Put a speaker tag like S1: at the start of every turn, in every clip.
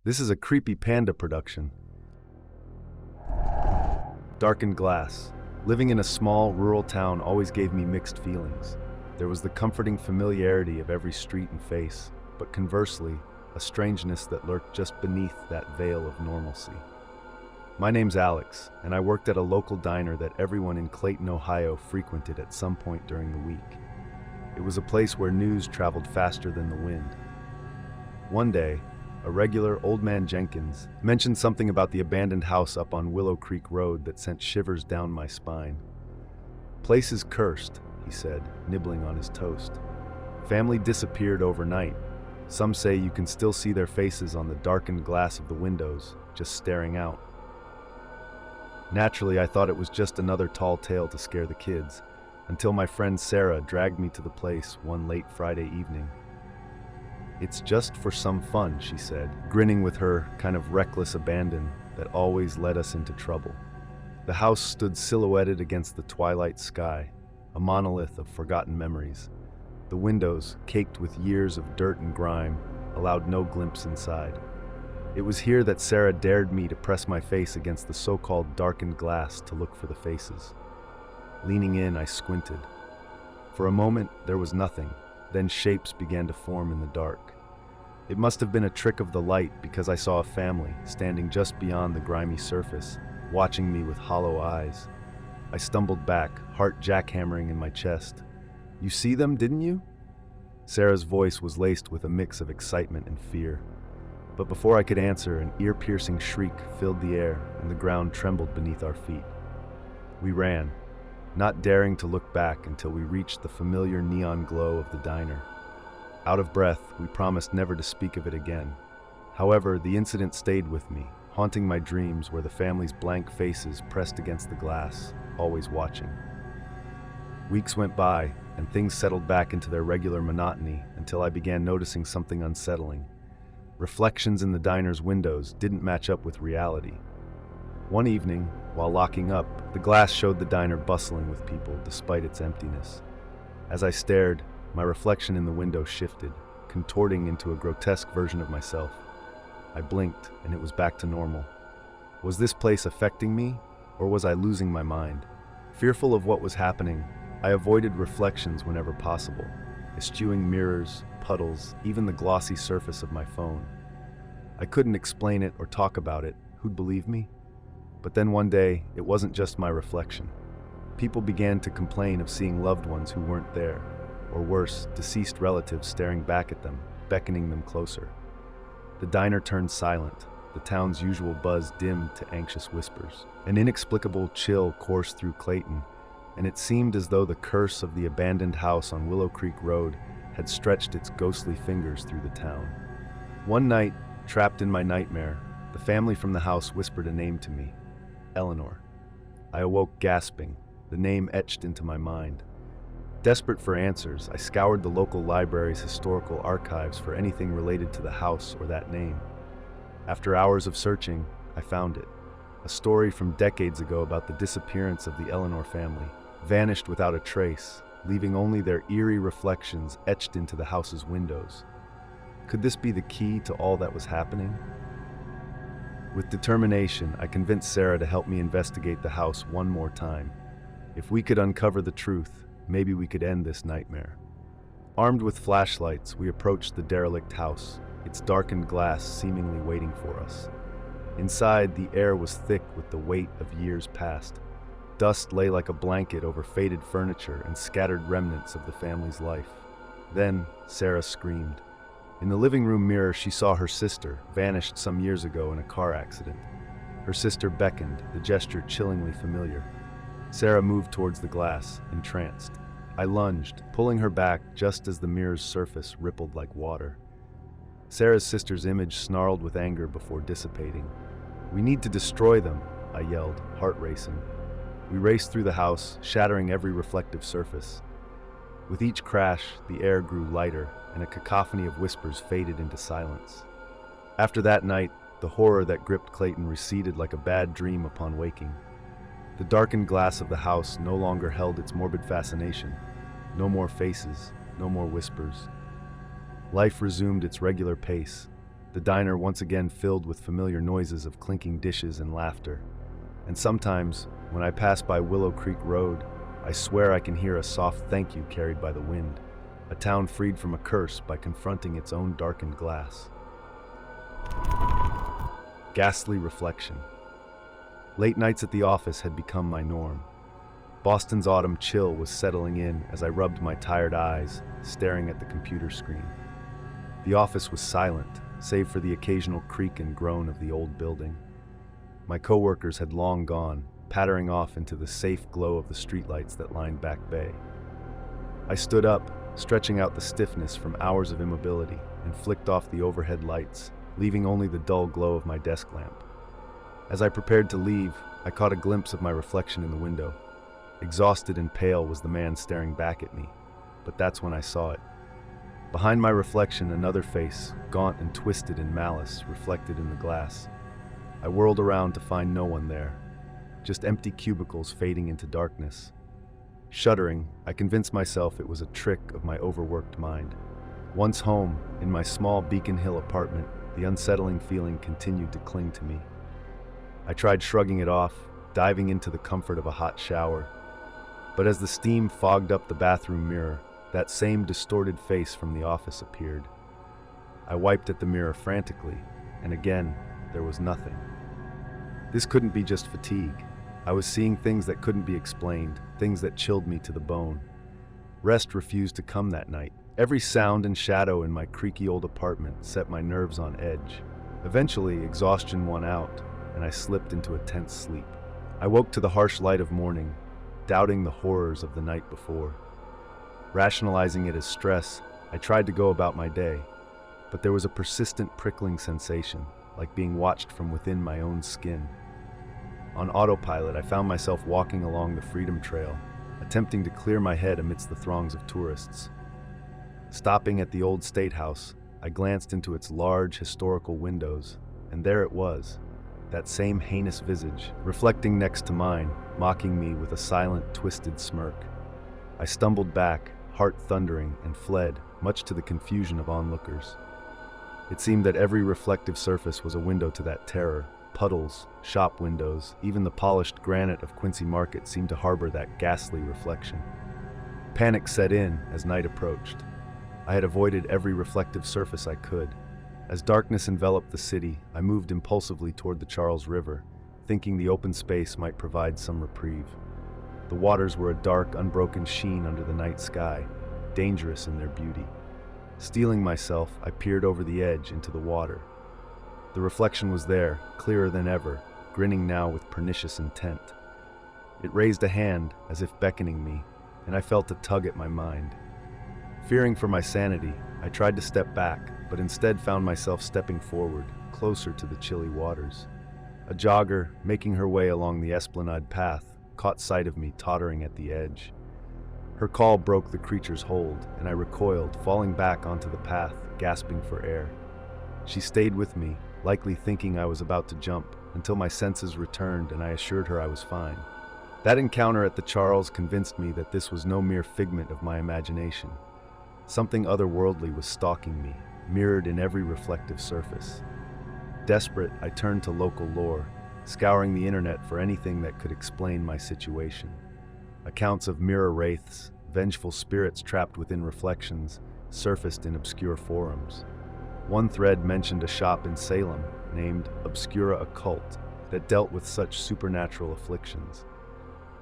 S1: This is a creepy panda production. Darkened Glass. Living in a small, rural town always gave me mixed feelings. There was the comforting familiarity of every street and face, but conversely, a strangeness that lurked just beneath that veil of normalcy. My name's Alex, and I worked at a local diner that everyone in Clayton, Ohio frequented at some point during the week. It was a place where news traveled faster than the wind. One day, a regular Old Man Jenkins mentioned something about the abandoned house up on Willow Creek Road that sent shivers down my spine. "Place is cursed," he said, nibbling on his toast. "Family disappeared overnight. Some say you can still see their faces on the darkened glass of the windows, just staring out." Naturally, I thought it was just another tall tale to scare the kids, until my friend Sarah dragged me to the place one late Friday evening. "It's just for some fun," she said, grinning with her kind of reckless abandon that always led us into trouble. The house stood silhouetted against the twilight sky, a monolith of forgotten memories. The windows, caked with years of dirt and grime, allowed no glimpse inside. It was here that Sarah dared me to press my face against the so-called darkened glass to look for the faces. Leaning in, I squinted. For a moment, there was nothing. Then shapes began to form in the dark. It must have been a trick of the light because I saw a family standing just beyond the grimy surface, watching me with hollow eyes. I stumbled back, heart jackhammering in my chest. "You see them, didn't you?" Sarah's voice was laced with a mix of excitement and fear. But before I could answer, an ear-piercing shriek filled the air and the ground trembled beneath our feet. We ran, not daring to look back until we reached the familiar neon glow of the diner. Out of breath, we promised never to speak of it again. However, the incident stayed with me, haunting my dreams where the family's blank faces pressed against the glass, always watching. Weeks went by, and things settled back into their regular monotony until I began noticing something unsettling. Reflections in the diner's windows didn't match up with reality. One evening, while locking up, the glass showed the diner bustling with people despite its emptiness. As I stared, my reflection in the window shifted, contorting into a grotesque version of myself. I blinked, and it was back to normal. Was this place affecting me, or was I losing my mind? Fearful of what was happening, I avoided reflections whenever possible, eschewing mirrors, puddles, even the glossy surface of my phone. I couldn't explain it or talk about it. Who'd believe me? But then one day, it wasn't just my reflection. People began to complain of seeing loved ones who weren't there, or worse, deceased relatives staring back at them, beckoning them closer. The diner turned silent, the town's usual buzz dimmed to anxious whispers. An inexplicable chill coursed through Clayton, and it seemed as though the curse of the abandoned house on Willow Creek Road had stretched its ghostly fingers through the town. One night, trapped in my nightmare, the family from the house whispered a name to me, Eleanor. I awoke gasping, the name etched into my mind. Desperate for answers, I scoured the local library's historical archives for anything related to the house or that name. After hours of searching, I found it. A story from decades ago about the disappearance of the Eleanor family, vanished without a trace, leaving only their eerie reflections etched into the house's windows. Could this be the key to all that was happening? With determination, I convinced Sarah to help me investigate the house one more time. If we could uncover the truth, maybe we could end this nightmare. Armed with flashlights, we approached the derelict house, its darkened glass seemingly waiting for us. Inside, the air was thick with the weight of years past. Dust lay like a blanket over faded furniture and scattered remnants of the family's life. Then, Sarah screamed. In the living room mirror, she saw her sister, vanished some years ago in a car accident. Her sister beckoned, the gesture chillingly familiar. Sarah moved towards the glass, entranced. I lunged, pulling her back just as the mirror's surface rippled like water. Sarah's sister's image snarled with anger before dissipating. "We need to destroy them," I yelled, heart racing. We raced through the house, shattering every reflective surface. With each crash, the air grew lighter, and a cacophony of whispers faded into silence. After that night, the horror that gripped Clayton receded like a bad dream upon waking. The darkened glass of the house no longer held its morbid fascination. No more faces, no more whispers. Life resumed its regular pace, the diner once again filled with familiar noises of clinking dishes and laughter. And sometimes, when I pass by Willow Creek Road, I swear I can hear a soft thank you carried by the wind, a town freed from a curse by confronting its own darkened glass. Ghastly Reflection. Late nights at the office had become my norm. Boston's autumn chill was settling in as I rubbed my tired eyes, staring at the computer screen. The office was silent, save for the occasional creak and groan of the old building. My coworkers had long gone, pattering off into the safe glow of the streetlights that lined Back Bay. I stood up, stretching out the stiffness from hours of immobility, and flicked off the overhead lights, leaving only the dull glow of my desk lamp. As I prepared to leave, I caught a glimpse of my reflection in the window. Exhausted and pale was the man staring back at me, but that's when I saw it. Behind my reflection, another face, gaunt and twisted in malice, reflected in the glass. I whirled around to find no one there, just empty cubicles fading into darkness. Shuddering, I convinced myself it was a trick of my overworked mind. Once home, in my small Beacon Hill apartment, the unsettling feeling continued to cling to me. I tried shrugging it off, diving into the comfort of a hot shower. But as the steam fogged up the bathroom mirror, that same distorted face from the office appeared. I wiped at the mirror frantically, and again, there was nothing. This couldn't be just fatigue. I was seeing things that couldn't be explained, things that chilled me to the bone. Rest refused to come that night. Every sound and shadow in my creaky old apartment set my nerves on edge. Eventually, exhaustion won out, and I slipped into a tense sleep. I woke to the harsh light of morning, doubting the horrors of the night before. Rationalizing it as stress, I tried to go about my day, but there was a persistent prickling sensation, like being watched from within my own skin. On autopilot, I found myself walking along the Freedom Trail, attempting to clear my head amidst the throngs of tourists. Stopping at the old State House, I glanced into its large historical windows, and there it was, that same heinous visage, reflecting next to mine, mocking me with a silent, twisted smirk. I stumbled back, heart thundering, and fled, much to the confusion of onlookers. It seemed that every reflective surface was a window to that terror. Puddles, shop windows, even the polished granite of Quincy Market seemed to harbor that ghastly reflection. Panic set in as night approached. I had avoided every reflective surface I could. As darkness enveloped the city, I moved impulsively toward the Charles River, thinking the open space might provide some reprieve. The waters were a dark, unbroken sheen under the night sky, dangerous in their beauty. Steeling myself, I peered over the edge into the water. The reflection was there, clearer than ever, grinning now with pernicious intent. It raised a hand, as if beckoning me, and I felt a tug at my mind. Fearing for my sanity, I tried to step back, but instead found myself stepping forward, closer to the chilly waters. A jogger, making her way along the Esplanade path, caught sight of me tottering at the edge. Her call broke the creature's hold, and I recoiled, falling back onto the path, gasping for air. She stayed with me, likely thinking I was about to jump, until my senses returned and I assured her I was fine. That encounter at the Charles convinced me that this was no mere figment of my imagination. Something otherworldly was stalking me, mirrored in every reflective surface. Desperate, I turned to local lore, scouring the internet for anything that could explain my situation. Accounts of mirror wraiths, vengeful spirits trapped within reflections, surfaced in obscure forums. One thread mentioned a shop in Salem named Obscura Occult that dealt with such supernatural afflictions.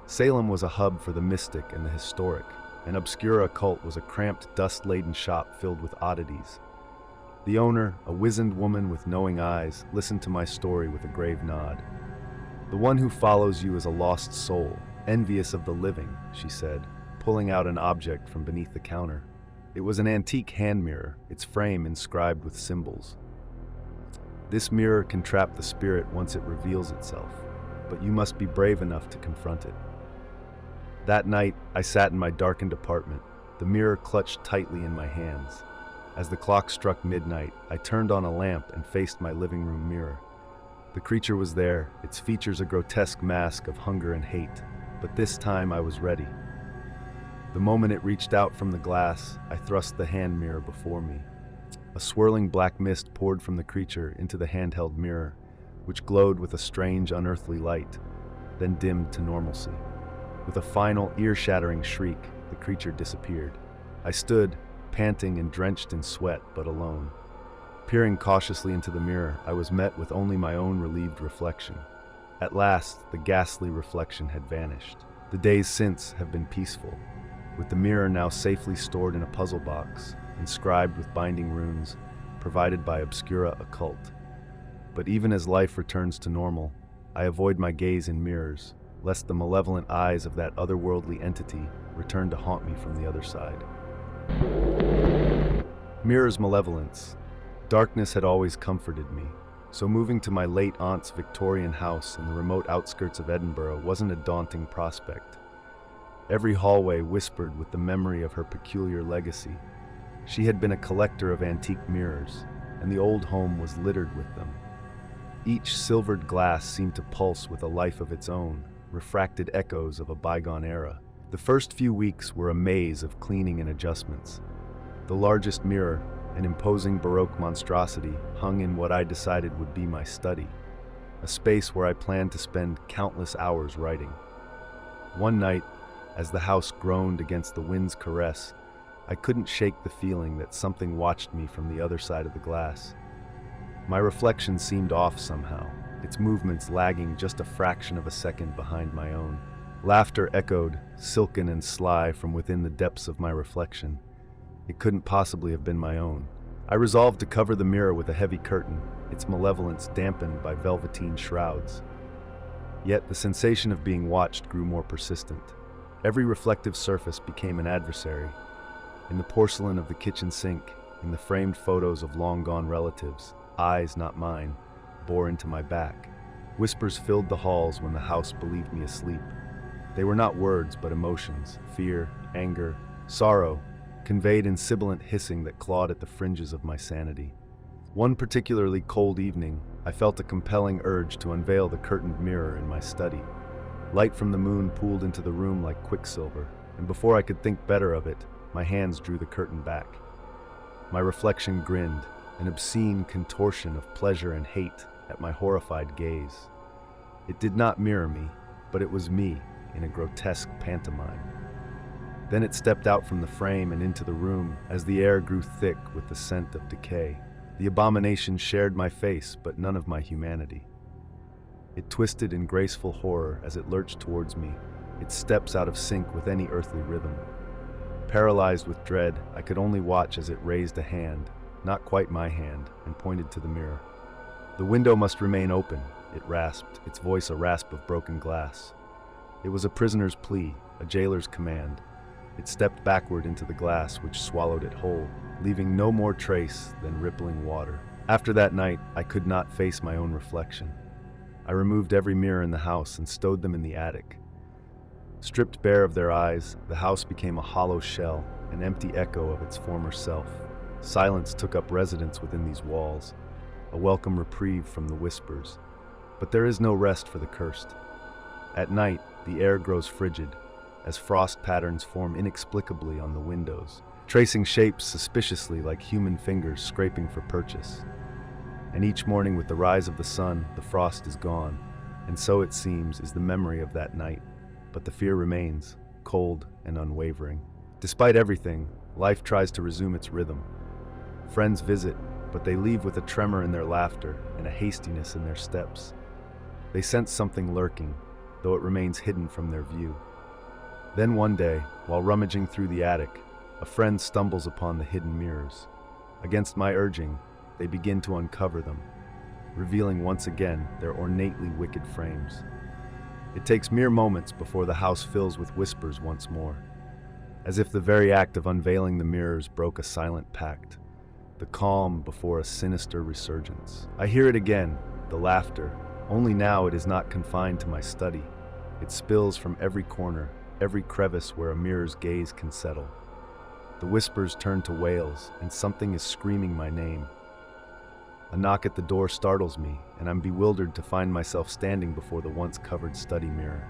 S1: Salem was a hub for the mystic and the historic, and Obscura Occult was a cramped, dust-laden shop filled with oddities. The owner, a wizened woman with knowing eyes, listened to my story with a grave nod. "The one who follows you is a lost soul, envious of the living," she said, pulling out an object from beneath the counter. It was an antique hand mirror, its frame inscribed with symbols. "This mirror can trap the spirit once it reveals itself, but you must be brave enough to confront it." That night, I sat in my darkened apartment, the mirror clutched tightly in my hands. As the clock struck midnight, I turned on a lamp and faced my living room mirror. The creature was there, its features a grotesque mask of hunger and hate, but this time I was ready. The moment it reached out from the glass, I thrust the hand mirror before me. A swirling black mist poured from the creature into the handheld mirror, which glowed with a strange, unearthly light, then dimmed to normalcy. With a final, ear-shattering shriek, the creature disappeared. I stood, panting and drenched in sweat, but alone. Peering cautiously into the mirror, I was met with only my own relieved reflection. At last, the ghastly reflection had vanished. The days since have been peaceful, with the mirror now safely stored in a puzzle box, inscribed with binding runes, provided by Obscura Occult. But even as life returns to normal, I avoid my gaze in mirrors, lest the malevolent eyes of that otherworldly entity return to haunt me from the other side. Mirror's malevolence. Darkness had always comforted me, so moving to my late aunt's Victorian house in the remote outskirts of Edinburgh wasn't a daunting prospect. Every hallway whispered with the memory of her peculiar legacy. She had been a collector of antique mirrors, and the old home was littered with them. Each silvered glass seemed to pulse with a life of its own, refracted echoes of a bygone era. The first few weeks were a maze of cleaning and adjustments. The largest mirror, an imposing Baroque monstrosity, hung in what I decided would be my study, a space where I planned to spend countless hours writing. One night, as the house groaned against the wind's caress, I couldn't shake the feeling that something watched me from the other side of the glass. My reflection seemed off somehow, its movements lagging just a fraction of a second behind my own. Laughter echoed, silken and sly, from within the depths of my reflection. It couldn't possibly have been my own. I resolved to cover the mirror with a heavy curtain, its malevolence dampened by velveteen shrouds. Yet the sensation of being watched grew more persistent. Every reflective surface became an adversary. In the porcelain of the kitchen sink, in the framed photos of long-gone relatives, eyes, not mine, bore into my back. Whispers filled the halls when the house believed me asleep. They were not words, but emotions, fear, anger, sorrow, conveyed in sibilant hissing that clawed at the fringes of my sanity. One particularly cold evening, I felt a compelling urge to unveil the curtained mirror in my study. Light from the moon pooled into the room like quicksilver, and before I could think better of it, my hands drew the curtain back. My reflection grinned, an obscene contortion of pleasure and hate at my horrified gaze. It did not mirror me, but it was me in a grotesque pantomime. Then it stepped out from the frame and into the room as the air grew thick with the scent of decay. The abomination shared my face, but none of my humanity. It twisted in graceful horror as it lurched towards me, its steps out of sync with any earthly rhythm. Paralyzed with dread, I could only watch as it raised a hand, not quite my hand, and pointed to the mirror. The window must remain open, it rasped, its voice a rasp of broken glass. It was a prisoner's plea, a jailer's command. It stepped backward into the glass, which swallowed it whole, leaving no more trace than rippling water. After that night, I could not face my own reflection. I removed every mirror in the house and stowed them in the attic. Stripped bare of their eyes, the house became a hollow shell, an empty echo of its former self. Silence took up residence within these walls, a welcome reprieve from the whispers. But there is no rest for the cursed. At night, the air grows frigid, as frost patterns form inexplicably on the windows, tracing shapes suspiciously like human fingers scraping for purchase. And each morning with the rise of the sun, the frost is gone, and so it seems is the memory of that night. But the fear remains, cold and unwavering. Despite everything, life tries to resume its rhythm. Friends visit, but they leave with a tremor in their laughter and a hastiness in their steps. They sense something lurking, though it remains hidden from their view. Then one day, while rummaging through the attic, a friend stumbles upon the hidden mirrors. Against my urging, they begin to uncover them, revealing once again their ornately wicked frames. It takes mere moments before the house fills with whispers once more, as if the very act of unveiling the mirrors broke a silent pact, the calm before a sinister resurgence. I hear it again, the laughter, only now it is not confined to my study. It spills from every corner, every crevice where a mirror's gaze can settle. The whispers turn to wails, and something is screaming my name. A knock at the door startles me, and I'm bewildered to find myself standing before the once covered study mirror.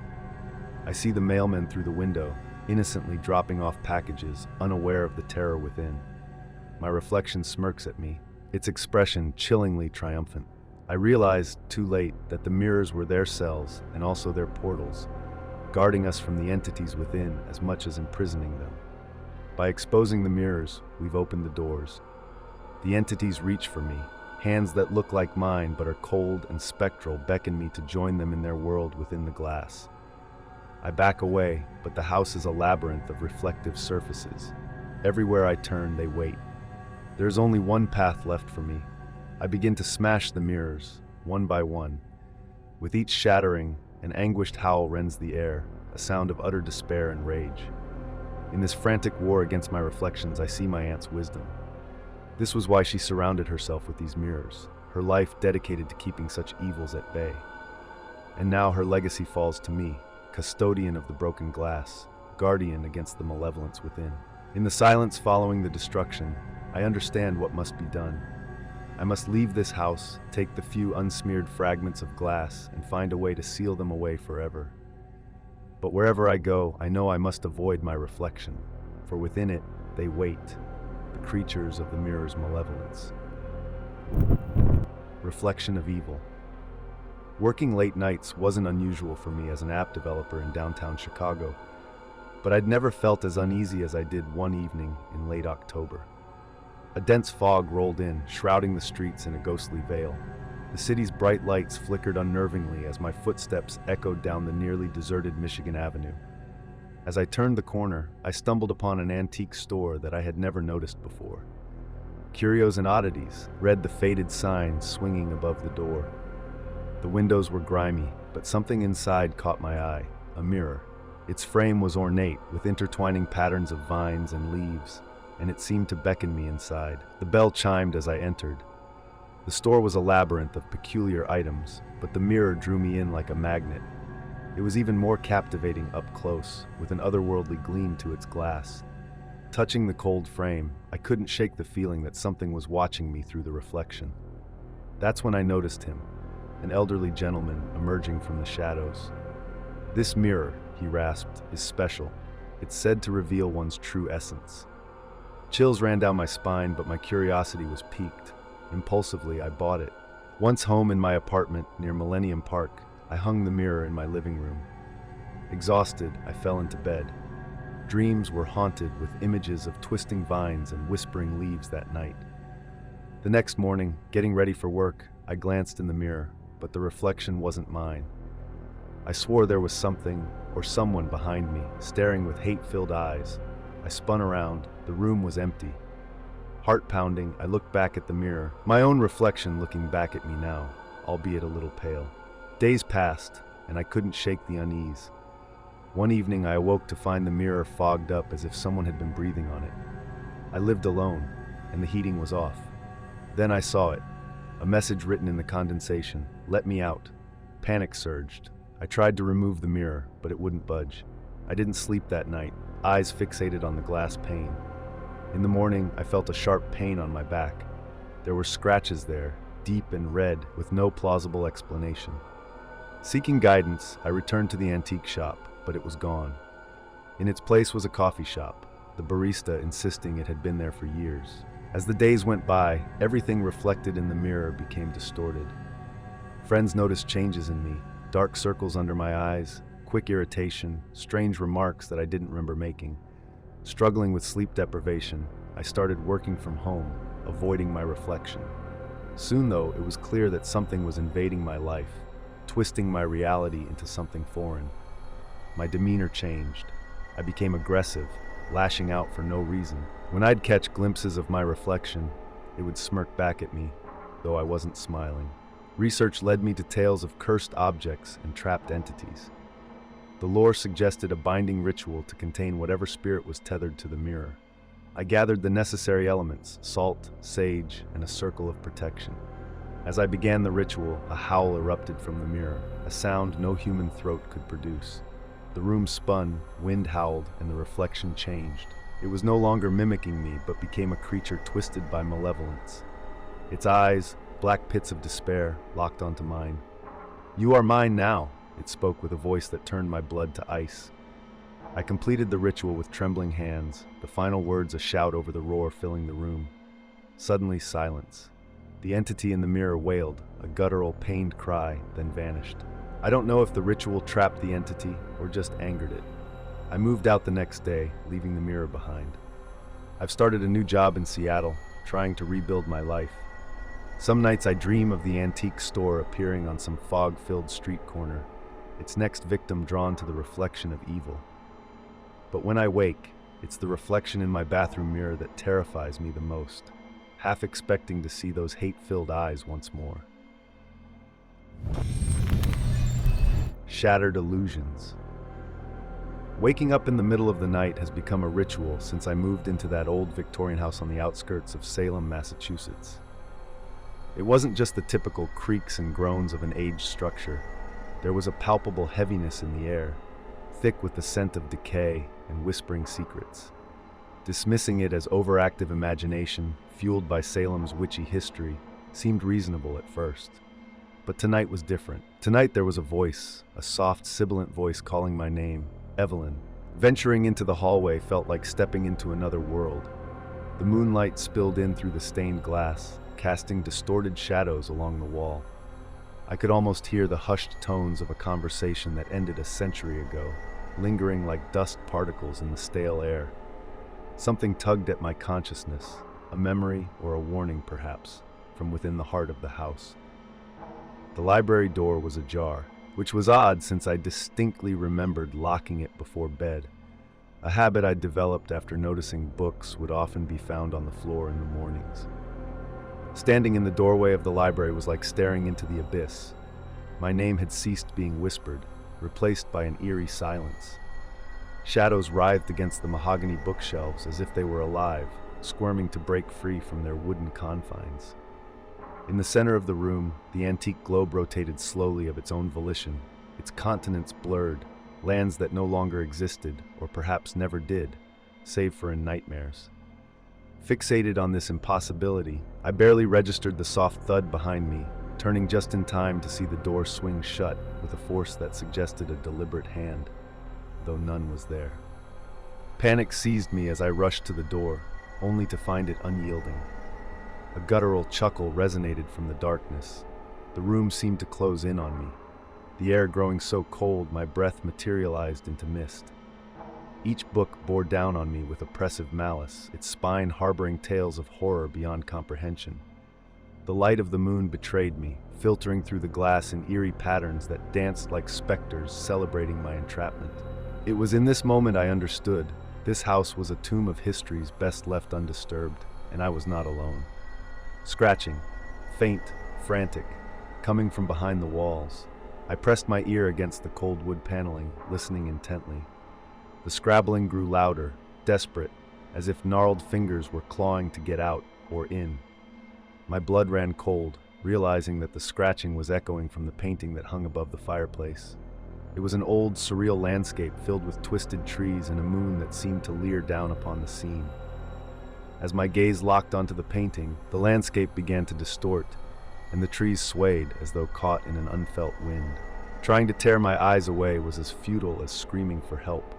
S1: I see the mailman through the window, innocently dropping off packages, unaware of the terror within. My reflection smirks at me, its expression chillingly triumphant. I realized, too late, that the mirrors were their cells and also their portals, guarding us from the entities within as much as imprisoning them. By exposing the mirrors, we've opened the doors. The entities reach for me. Hands that look like mine but are cold and spectral beckon me to join them in their world within the glass. I back away, but the house is a labyrinth of reflective surfaces. Everywhere I turn, they wait. There is only one path left for me. I begin to smash the mirrors, one by one. With each shattering, an anguished howl rends the air, a sound of utter despair and rage. In this frantic war against my reflections, I see my aunt's wisdom. This was why she surrounded herself with these mirrors, her life dedicated to keeping such evils at bay. And now her legacy falls to me, custodian of the broken glass, guardian against the malevolence within. In the silence following the destruction, I understand what must be done. I must leave this house, take the few unsmeared fragments of glass, and find a way to seal them away forever. But wherever I go, I know I must avoid my reflection, for within it, they wait, the creatures of the mirror's malevolence. Reflection of evil. Working late nights wasn't unusual for me as an app developer in downtown Chicago, but I'd never felt as uneasy as I did one evening in late October. A dense fog rolled in, shrouding the streets in a ghostly veil. The city's bright lights flickered unnervingly as my footsteps echoed down the nearly deserted Michigan Avenue. As I turned the corner, I stumbled upon an antique store that I had never noticed before. Curios and Oddities read the faded sign swinging above the door. The windows were grimy, but something inside caught my eye, a mirror. Its frame was ornate, with intertwining patterns of vines and leaves, and it seemed to beckon me inside. The bell chimed as I entered. The store was a labyrinth of peculiar items, but the mirror drew me in like a magnet. It was even more captivating up close, with an otherworldly gleam to its glass. Touching the cold frame, I couldn't shake the feeling that something was watching me through the reflection. That's when I noticed him, an elderly gentleman emerging from the shadows. "This mirror," he rasped, "is special. It's said to reveal one's true essence." Chills ran down my spine, but my curiosity was piqued. Impulsively, I bought it. Once home in my apartment near Millennium Park, I hung the mirror in my living room. Exhausted, I fell into bed. Dreams were haunted with images of twisting vines and whispering leaves that night. The next morning, getting ready for work, I glanced in the mirror, but the reflection wasn't mine. I swore there was something or someone behind me, staring with hate-filled eyes. I spun around. The room was empty. Heart pounding, I looked back at the mirror, my own reflection looking back at me now, albeit a little pale. Days passed, and I couldn't shake the unease. One evening, I awoke to find the mirror fogged up as if someone had been breathing on it. I lived alone, and the heating was off. Then I saw it, a message written in the condensation, "Let me out." Panic surged. I tried to remove the mirror, but it wouldn't budge. I didn't sleep that night, eyes fixated on the glass pane. In the morning, I felt a sharp pain on my back. There were scratches there, deep and red, with no plausible explanation. Seeking guidance, I returned to the antique shop, but it was gone. In its place was a coffee shop, the barista insisting it had been there for years. As the days went by, everything reflected in the mirror became distorted. Friends noticed changes in me, dark circles under my eyes, quick irritation, strange remarks that I didn't remember making. Struggling with sleep deprivation, I started working from home, avoiding my reflection. Soon, though, it was clear that something was invading my life, twisting my reality into something foreign. My demeanor changed. I became aggressive, lashing out for no reason. When I'd catch glimpses of my reflection, it would smirk back at me, though I wasn't smiling. Research led me to tales of cursed objects and trapped entities. The lore suggested a binding ritual to contain whatever spirit was tethered to the mirror. I gathered the necessary elements, salt, sage, and a circle of protection. As I began the ritual, a howl erupted from the mirror, a sound no human throat could produce. The room spun, wind howled, and the reflection changed. It was no longer mimicking me, but became a creature twisted by malevolence. Its eyes, black pits of despair, locked onto mine. "You are mine now," it spoke with a voice that turned my blood to ice. I completed the ritual with trembling hands, the final words a shout over the roar filling the room. Suddenly silence. The entity in the mirror wailed, a guttural, pained cry, then vanished. I don't know if the ritual trapped the entity or just angered it. I moved out the next day, leaving the mirror behind. I've started a new job in Seattle, trying to rebuild my life. Some nights I dream of the antique store appearing on some fog-filled street corner, its next victim drawn to the reflection of evil. But when I wake, it's the reflection in my bathroom mirror that terrifies me the most, half expecting to see those hate-filled eyes once more. Shattered illusions. Waking up in the middle of the night has become a ritual since I moved into that old Victorian house on the outskirts of Salem, Massachusetts. It wasn't just the typical creaks and groans of an aged structure. There was a palpable heaviness in the air, thick with the scent of decay and whispering secrets. Dismissing it as overactive imagination, fueled by Salem's witchy history, seemed reasonable at first. But tonight was different. Tonight there was a voice, a soft, sibilant voice calling my name, Evelyn. Venturing into the hallway felt like stepping into another world. The moonlight spilled in through the stained glass, casting distorted shadows along the wall. I could almost hear the hushed tones of a conversation that ended a century ago, lingering like dust particles in the stale air. Something tugged at my consciousness, a memory or a warning perhaps, from within the heart of the house. The library door was ajar, which was odd since I distinctly remembered locking it before bed, a habit I'd developed after noticing books would often be found on the floor in the mornings. Standing in the doorway of the library was like staring into the abyss. My name had ceased being whispered, replaced by an eerie silence. Shadows writhed against the mahogany bookshelves as if they were alive, squirming to break free from their wooden confines. In the center of the room, the antique globe rotated slowly of its own volition, its continents blurred, lands that no longer existed, or perhaps never did, save for in nightmares. Fixated on this impossibility, I barely registered the soft thud behind me, turning just in time to see the door swing shut with a force that suggested a deliberate hand, though none was there. Panic seized me as I rushed to the door, only to find it unyielding. A guttural chuckle resonated from the darkness. The room seemed to close in on me. The air growing so cold, my breath materialized into mist. Each book bore down on me with oppressive malice, its spine harboring tales of horror beyond comprehension. The light of the moon betrayed me, filtering through the glass in eerie patterns that danced like specters celebrating my entrapment. It was in this moment I understood. This house was a tomb of histories best left undisturbed, and I was not alone. Scratching, faint, frantic, coming from behind the walls. I pressed my ear against the cold wood paneling, listening intently. The scrabbling grew louder, desperate, as if gnarled fingers were clawing to get out or in. My blood ran cold, realizing that the scratching was echoing from the painting that hung above the fireplace. It was an old, surreal landscape filled with twisted trees and a moon that seemed to leer down upon the scene. As my gaze locked onto the painting, the landscape began to distort, and the trees swayed as though caught in an unfelt wind. Trying to tear my eyes away was as futile as screaming for help.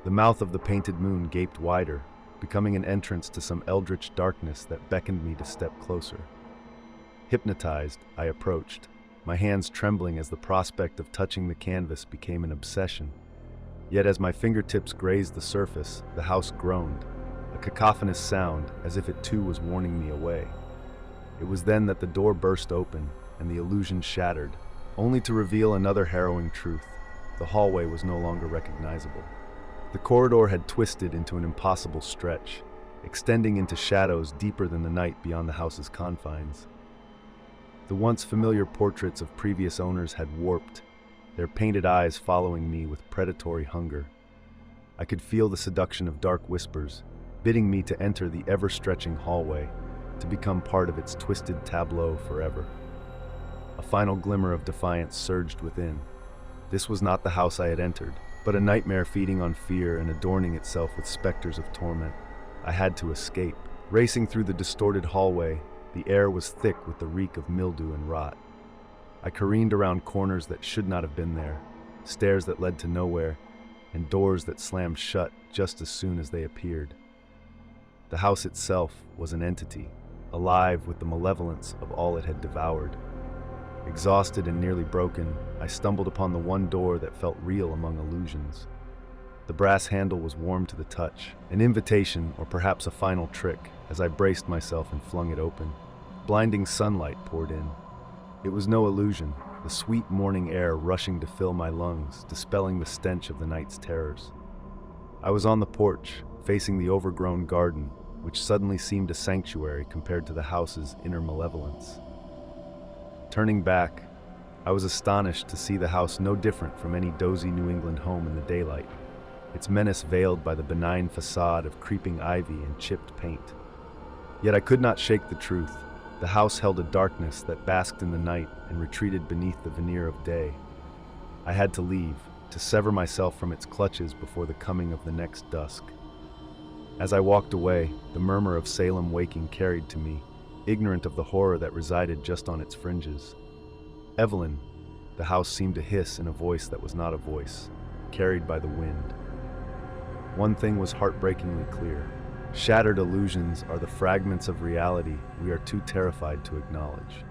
S1: The mouth of the painted moon gaped wider, becoming an entrance to some eldritch darkness that beckoned me to step closer. Hypnotized, I approached, my hands trembling as the prospect of touching the canvas became an obsession. Yet as my fingertips grazed the surface, the house groaned, a cacophonous sound as if it too was warning me away. It was then that the door burst open and the illusion shattered, only to reveal another harrowing truth. The hallway was no longer recognizable. The corridor had twisted into an impossible stretch, extending into shadows deeper than the night beyond the house's confines. The once familiar portraits of previous owners had warped, their painted eyes following me with predatory hunger. I could feel the seduction of dark whispers, bidding me to enter the ever-stretching hallway, to become part of its twisted tableau forever. A final glimmer of defiance surged within. This was not the house I had entered, but a nightmare feeding on fear and adorning itself with specters of torment. I had to escape. Racing through the distorted hallway, the air was thick with the reek of mildew and rot. I careened around corners that should not have been there, stairs that led to nowhere, and doors that slammed shut just as soon as they appeared. The house itself was an entity, alive with the malevolence of all it had devoured. Exhausted and nearly broken, I stumbled upon the one door that felt real among illusions. The brass handle was warm to the touch, an invitation or perhaps a final trick, as I braced myself and flung it open. Blinding sunlight poured in. It was no illusion, the sweet morning air rushing to fill my lungs, dispelling the stench of the night's terrors. I was on the porch, facing the overgrown garden, which suddenly seemed a sanctuary compared to the house's inner malevolence. Turning back, I was astonished to see the house no different from any dozy New England home in the daylight, its menace veiled by the benign facade of creeping ivy and chipped paint. Yet I could not shake the truth. The house held a darkness that basked in the night and retreated beneath the veneer of day. I had to leave, to sever myself from its clutches before the coming of the next dusk. As I walked away, the murmur of Salem waking carried to me, ignorant of the horror that resided just on its fringes. Evelyn, the house seemed to hiss in a voice that was not a voice, carried by the wind. One thing was heartbreakingly clear. Shattered illusions are the fragments of reality we are too terrified to acknowledge.